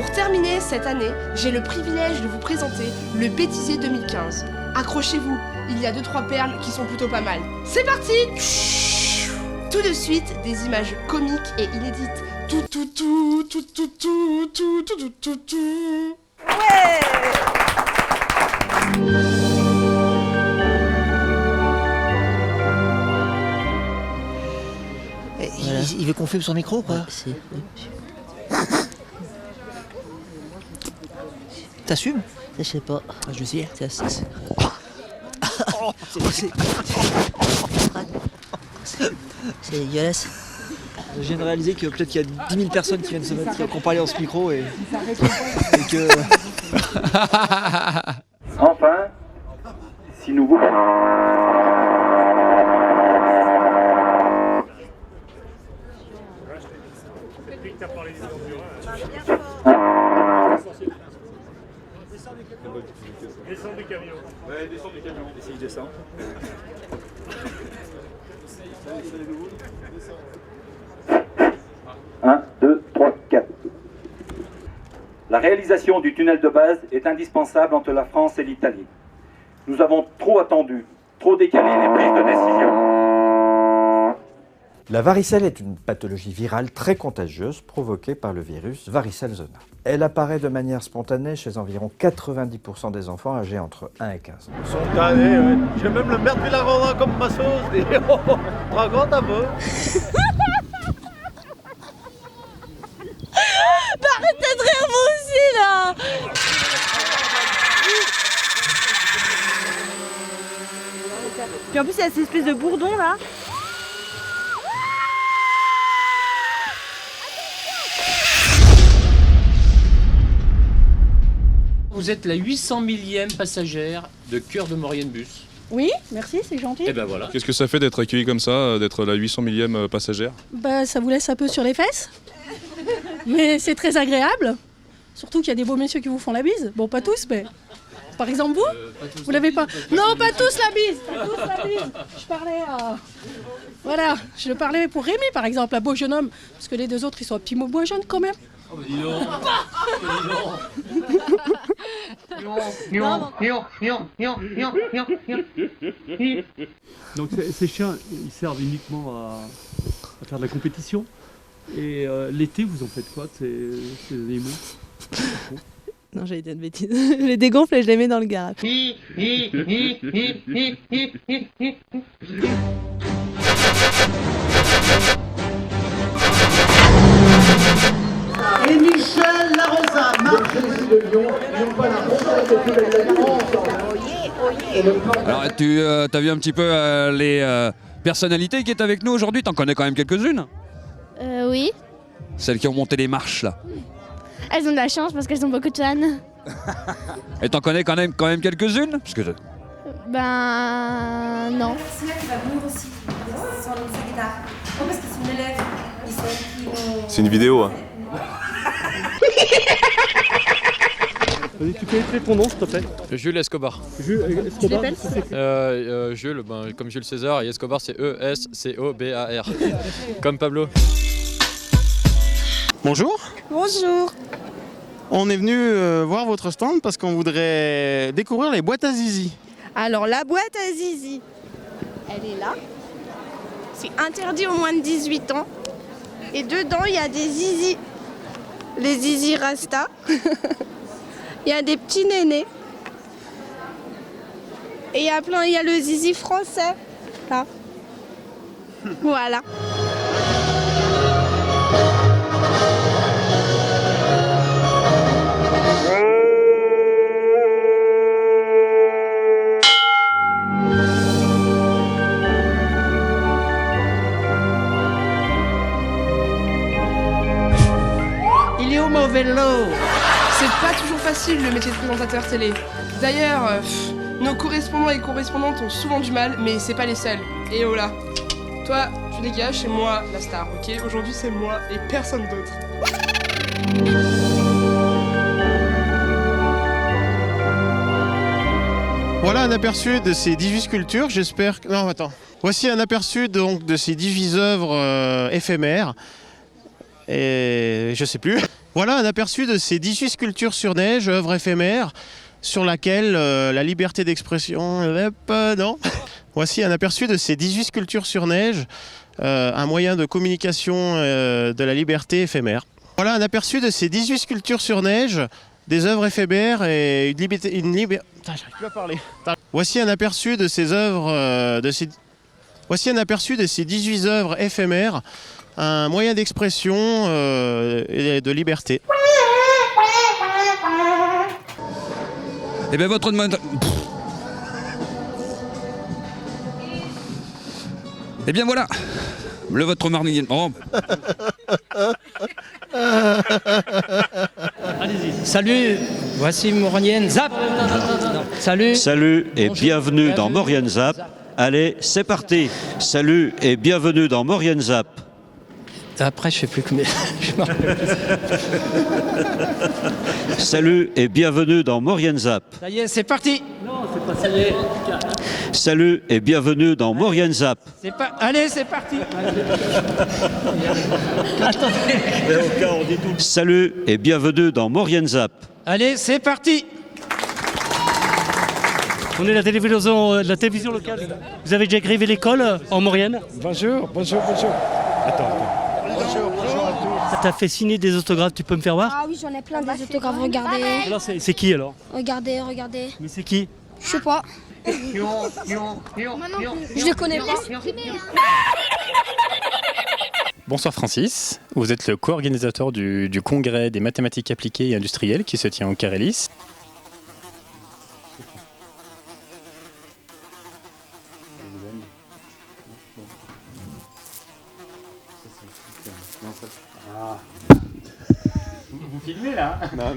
Pour terminer cette année, j'ai le privilège de vous présenter le Bêtisier 2015. Accrochez-vous, il y a 2-3 perles qui sont plutôt pas mal. C'est parti! Tout de suite, des images comiques et inédites. Ouais! Voilà. Il veut qu'on fume son micro, quoi. Si. T'assumes? Je sais pas. Je vais essayer. C'est dégueulasse. Je viens de réaliser que peut-être qu'il y a 10 000 personnes qui viennent se mettre, qui ont parlé dans ce micro et que... Enfin, si nous voulons... Descends du camion. Ouais, descends du camion. Et si je descends 1, 2, 3, 4. La réalisation du tunnel de base est indispensable entre la France et l'Italie. Nous avons trop attendu, trop décalé les prises de décision. La varicelle est une pathologie virale très contagieuse provoquée par le virus varicelle zoster. Elle apparaît de manière spontanée chez environ 90% des enfants âgés entre 1 et 15 ans. Spontané, ouais. J'ai même le merde de la rendre comme ma sauce. Raconte un peu. Arrêtez de rire vous aussi là! Puis en plus il y a cette espèce de bourdon là. Vous êtes la 800 millième passagère de Cœur de Maurienne Bus. Oui, merci, c'est gentil. Et ben voilà. Qu'est-ce que ça fait d'être accueilli comme ça, d'être la 800 millième passagère? Bah, ça vous laisse un peu sur les fesses. Mais c'est très agréable. Surtout qu'il y a des beaux messieurs qui vous font la bise. Bon, pas tous, mais... Par exemple, vous l'avez pas. Non, pas tous la bise. Pas tous la bise. Je parlais à... Voilà, je parlais pour Rémi, par exemple, un beau jeune homme. Parce que les deux autres, ils sont un petit mot moins jeunes, quand même. Oh bah dis donc. Donc ces chiens, ils servent uniquement à faire de la compétition. Et l'été, vous en faites quoi de ces animaux? Non, j'allais dire une bêtise. Je les dégonfle et je les mets dans le garage. Et Michel Larosa, Marc de Lyon, n'ont pas la Alors, tu as vu un petit peu les personnalités qui est avec nous aujourd'hui? T'en connais quand même quelques-unes? Oui. Celles qui ont monté les marches, là. Elles ont de la chance parce qu'elles ont beaucoup de fans. Et t'en connais quand même quelques-unes? Parce que Ben... non. Celui-là qui va venir aussi, sans sa guitare. Non, parce que c'est une élève. C'est une vidéo, hein. Vas-y, tu peux écrire ton nom, s'il te plaît? Jules Escobar. Jules Escobar. Jules, comme Jules César, et Escobar c'est E-S-C-O-B-A-R. Comme Pablo. Bonjour. Bonjour. On est venu voir votre stand parce qu'on voudrait découvrir les boîtes à zizi. Alors, la boîte à zizi, elle est là. C'est interdit aux moins de 18 ans. Et dedans, il y a des zizi. Les zizi rasta. Il y a des petits nénés. Et il y a le zizi français. Là. Voilà. Il est au mauvais lot. C'est pas toujours facile le métier de présentateur télé. D'ailleurs, nos correspondants et correspondantes ont souvent du mal, mais c'est pas les seuls. Et oh là. Toi, tu dégages, c'est moi la star, ok? Aujourd'hui, c'est moi et personne d'autre. Voilà un aperçu de ces 18 sculptures, j'espère que... Non, attends. Voici un aperçu donc de ces 18 œuvres éphémères. Et je sais plus. Voilà un aperçu de ces 18 sculptures sur neige, œuvres éphémères, sur laquelle la liberté d'expression... non. Voici un aperçu de ces 18 sculptures sur neige, un moyen de communication de la liberté éphémère. Voilà un aperçu de ces 18 sculptures sur neige, des œuvres éphémères et une liberté... J'arrive plus à parler. Voici un aperçu de ces œuvres... Voici un aperçu de ces 18 œuvres éphémères, un moyen d'expression et de liberté. Eh bien, votre demande... Eh bien, voilà. Votre marnier... Oh. Salut, voici Maurienne Zap. Salut. Salut et bienvenue dans Maurienne Zap. Allez, c'est parti. Salut et bienvenue dans Maurienne Zap. Après, je sais plus combien. Salut et bienvenue dans Maurienne Zap. Ça y est, c'est parti. Non, c'est pas ça y est. Salut et bienvenue dans Maurienne Zap. C'est pas. Allez, c'est parti. Salut et bienvenue dans Maurienne Zap. Allez, c'est parti. On est la télévision locale. Vous avez déjà grévé l'école en Maurienne? Bonjour, bonjour, bonjour. Attends. Bonjour à tous. Ça t'a fait signer des autographes, tu peux me faire voir? Ah oui, j'en ai plein des autographes, regardez. Alors c'est qui alors? Regardez. Mais c'est qui? Je sais pas. Je les connais pas. Bonsoir Francis, vous êtes le co-organisateur du congrès des mathématiques appliquées et industrielles qui se tient au Carélis. Vous filmez là? Non.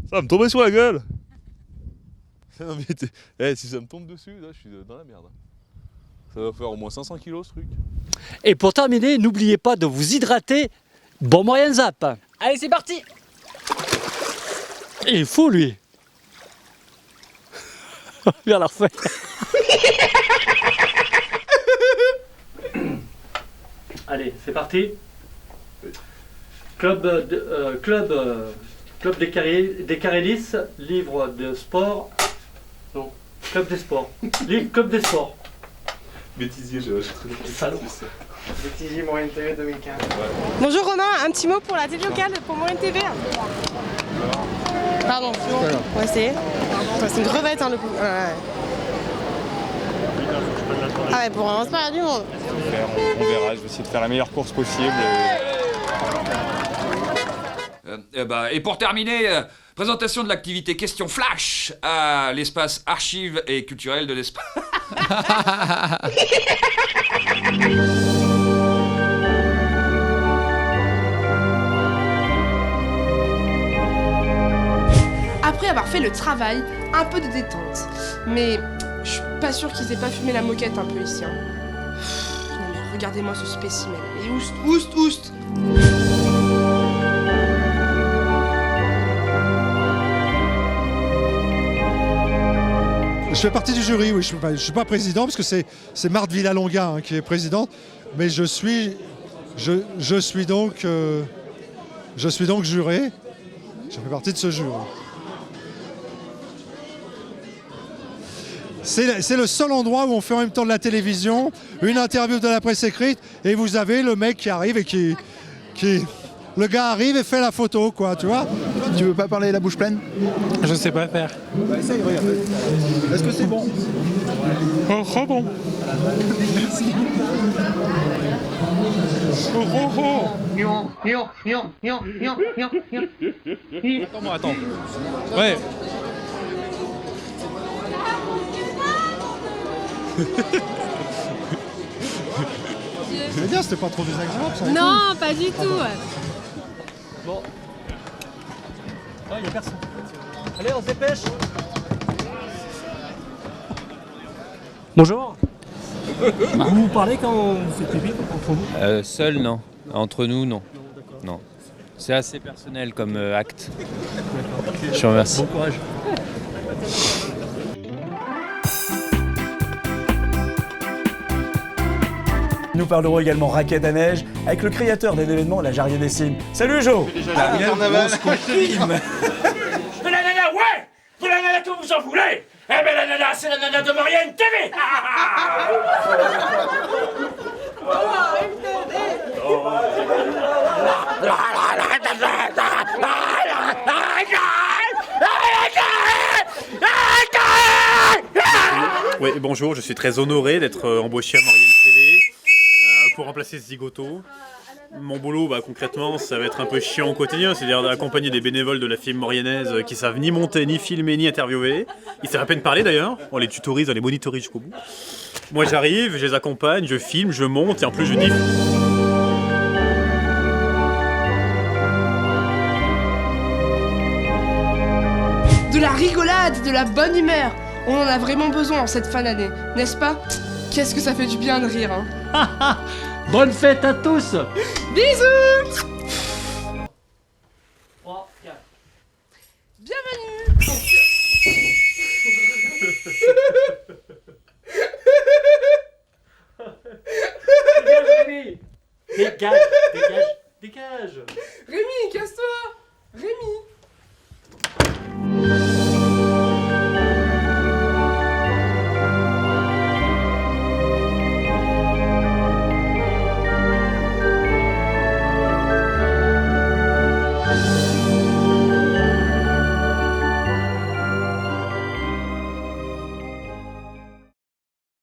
Ça va me tomber sur la gueule. Non, mais si ça me tombe dessus, là, je suis dans la merde. Ça va faire au moins 500 kilos ce truc. Et pour terminer, n'oubliez pas de vous hydrater. Bon Maurienne Zap. Allez, c'est parti. Il est fou lui. Viens la refaire. Allez, c'est parti. Club des Carélis, livre de sport. Non, club des sports. Livre club des sports. Bêtisier, j'ai salaud. Bêtisier Maurienne TV 2015. Ouais. Bonjour Romain, un petit mot pour la télé locale, pour Maurienne TV. Pardon, on va essayer. C'est une crevette, hein, le coup. Ouais. Ah ouais, pour un pas du monde. On verra, je vais essayer de faire la meilleure course possible. Et pour terminer, présentation de l'activité question flash à l'espace archives et culturel de l'espace. Après avoir fait le travail, un peu de détente. Mais je suis pas sûre qu'ils aient pas fumé la moquette un peu ici. Hein. Non mais regardez-moi ce spécimen. Et oust. Je fais partie du jury, oui. Je suis pas président parce que c'est Marthe Villalonga hein, qui est présidente, mais je suis donc juré. Je fais partie de ce jury. C'est le seul endroit où on fait en même temps de la télévision, une interview de la presse écrite, et vous avez le mec qui arrive et qui le gars arrive et fait la photo, quoi, tu vois. Tu veux pas parler la bouche pleine? Je sais pas faire. Bah essaye, regarde. Est-ce que c'est bon? Oh, trop bon. Merci. Attends. Ouais. C'est bien, c'était pas trop désagréable ça. Non, pas du tout. Bon. Ah, il n'y a personne. Allez, on se dépêche. Bonjour. Vous parlez quand vous faites pipi entre vous? Seul, non. Entre nous, non. Non. C'est assez personnel comme acte. Je vous remercie. Bon courage. Nous parlerons également raquettes à neige avec le créateur de l'événement, la Jarrier des Cimes. Salut Jo. Ah, Bien, carnaval. grosse coquine. Mais la nana, ouais. Mais la nana que vous en voulez. Eh ben la nana, c'est la nana de Marianne TV. Oui, bonjour, je suis très honoré d'être embauché à Marianne TV pour remplacer Zigoto. Mon boulot, concrètement, ça va être un peu chiant au quotidien, c'est-à-dire d'accompagner des bénévoles de la film moriennaise qui savent ni monter, ni filmer, ni interviewer. Ils savent à peine parler d'ailleurs, on les tutorise, on les monitorise jusqu'au bout. Moi j'arrive, je les accompagne, je filme, je monte et en plus je diffuse. De la rigolade, de la bonne humeur. On en a vraiment besoin en cette fin d'année, n'est-ce pas? Qu'est-ce que ça fait du bien de rire, hein. Bonne fête à tous. Bisous. Bienvenue. Dégage, Rémi. Dégage. Rémi, casse-toi. Rémi.